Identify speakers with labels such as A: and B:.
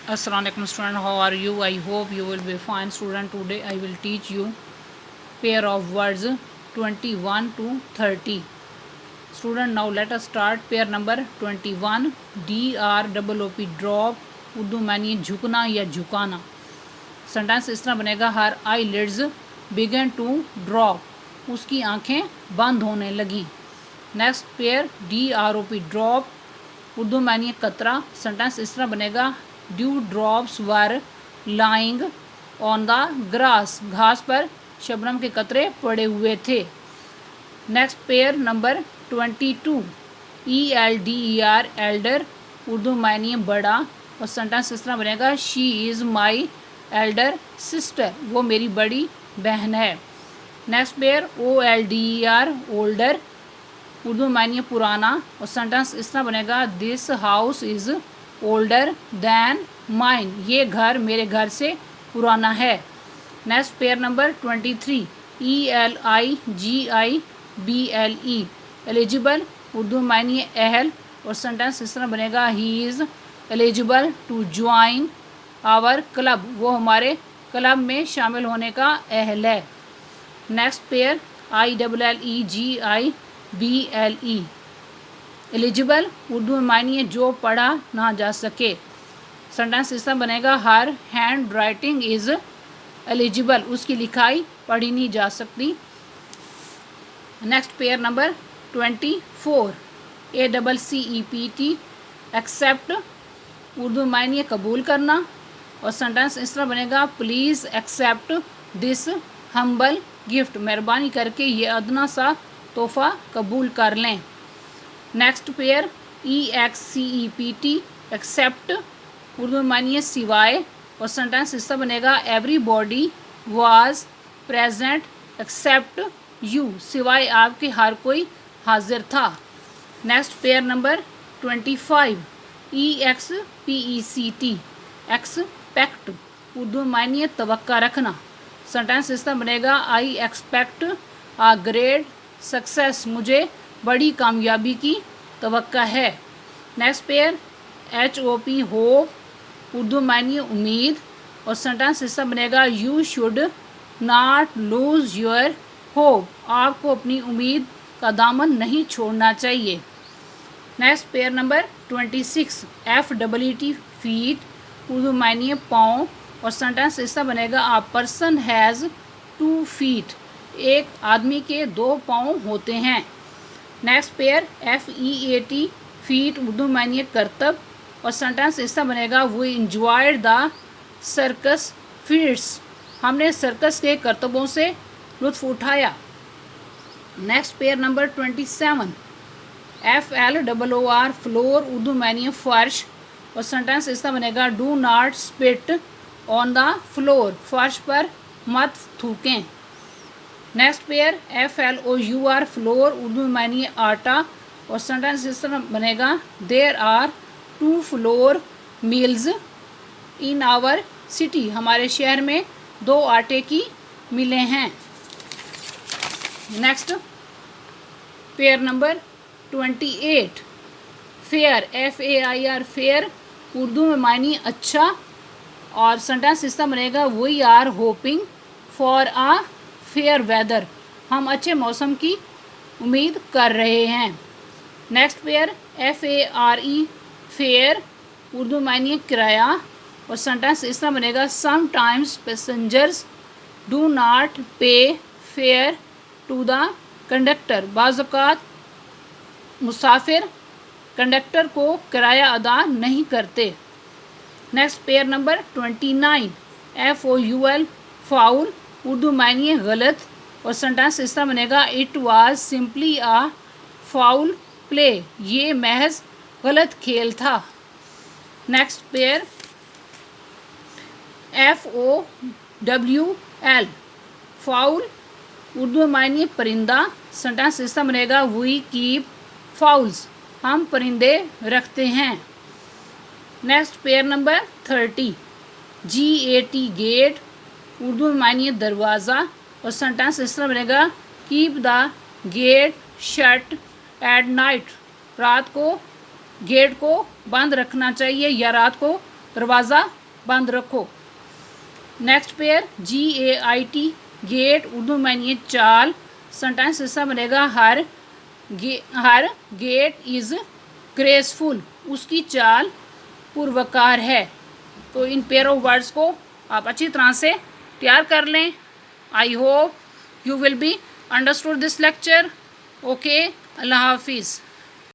A: Assalamualaikum student, how are you? I hope you will be fine student. Today I will teach you pair of words 21 to 30. Student, now let us start pair number 21. DROOP drop, Urdu मानिए झुकना या झुकाना. Sentence इस तरह बनेगा, हर आई leads begin to drop, उसकी आंखें बंद होने लगी. Next pair DROP drop, Urdu मानिए कतरा. सेंटेंस इस तरह बनेगा, due drops were lying on the grass, घास पर शबनम के कतरे पड़े हुए थे. Next pair number 22. ELDER Elder, Urdu मानिए बड़ा, और सेंटेंस इस तरह बनेगा, she is my elder sister, वो मेरी बड़ी बहन है. Next pair OLDER older, Urdu मानिए पुराना, और सेंटेंस इस तरह बनेगा, this house is older than mine, ये घर मेरे घर से पुराना है. Next pair number 23. ELIGIBLE eligible, Urdu मानिए अहल, और सेंटेंस इस तरह बनेगा, he is eligible to join our club, वो हमारे क्लब में शामिल होने का अहल है. Next pair ILLEGIBLE illegible, Urdu में मानिए जो पढ़ा ना जा सके. सेंटेंस इस तरह बनेगा, her handwriting is illegible, उसकी लिखाई पढ़ी नहीं जा सकती. Next pair number 24. ACCEPT accept, Urdu मानिए कबूल करना, और सेंटेंस इस तरह बनेगा, please accept this humble gift, मेहरबानी करके ये अदना सा तोहफ़ा कबूल कर लें. Next pair EXCEPT except, Urdu मानिए सिवाय, और सेंटेंस इस तरह बनेगा, everybody was present except you, सिवाय आपके हर कोई हाजिर था. Next pair number 25. EXPECT expect, Urdu मानिए तवक्का रखना. सेंटेंस इस तरह बनेगा, I expect a great success, मुझे बड़ी कामयाबी की तवक्का है. Next pair HOP hope, Urdu मानिए उम्मीद, और सेंटेंस इस तरह बनेगा, you should not lose your hope, आपको अपनी उम्मीद का दामन नहीं छोड़ना चाहिए. Next pair number 26. FEET feet, Urdu मानिए पाँव, और सेंटेंस इस तरह बनेगा, आ पर्सन हैज़ 2 feet, एक आदमी के 2 पाँव होते हैं. Next pair FEAT feat, Urdu मानिए करतब, और सेंटेंस इस तरह बनेगा, we enjoyed the circus feats, हमने सर्कस के करतबों से लुत्फ़ उठाया. Next pair number 27. FLOOR floor, Urdu मानिए फर्श, और सेंटेंस इस तरह बनेगा, do not spit on the floor, फर्श पर मत थूकें. Next pair FLOUR flour, Urdu मानिए आटा, और सेंटेंस इस तरह बनेगा, there are 2 flour mills in our city, हमारे शहर में 2 आटे की मिलें हैं. Next pair number 28. Fair, FAIR fair, Urdu में मानिए अच्छा, और सेंटेंस इस तरह बनेगा, we are hoping for a fair weather, हम अच्छे मौसम की उम्मीद कर रहे हैं. Next pair FARE fare, Urdu मानिए किराया, और सेंटेंस इस तरह बनेगा, sometimes passengers do not pay fare to the conductor, बाज़ औक़ात मुसाफिर कंडक्टर को किराया अदा नहीं करते. Next pair number 29. FOUL foul, Urdu मानिए गलत, और सेंटेंस इस तरह बनेगा, it was simply a foul play, ये महज गलत खेल था. Next pair FOWL fowl, Urdu मानिए परिंदा, सेंटेंस इस तरह बनेगा, वी कीप फाउल्स, हम परिंदे रखते हैं. Next pair number 30. GAT gate, Urdu में मानिए दरवाज़ा, और सेंटेंस इस तरह बनेगा, keep the gate shut at night, रात को गेट को बंद रखना चाहिए या रात को दरवाज़ा बंद रखो। Next pair GAIT, gait, Urdu में ये चाल। सेंटेंस ऐसा बनेगा हर गेट इज़ ग्रेसफुल, उसकी चाल पूर्वकार है। तो इन पेयर ऑफ वर्ड्स को आप अच्छी तरह से तैयार कर लें। I hope you will be understood this lecture. Okay, अल्लाह हाफिज़।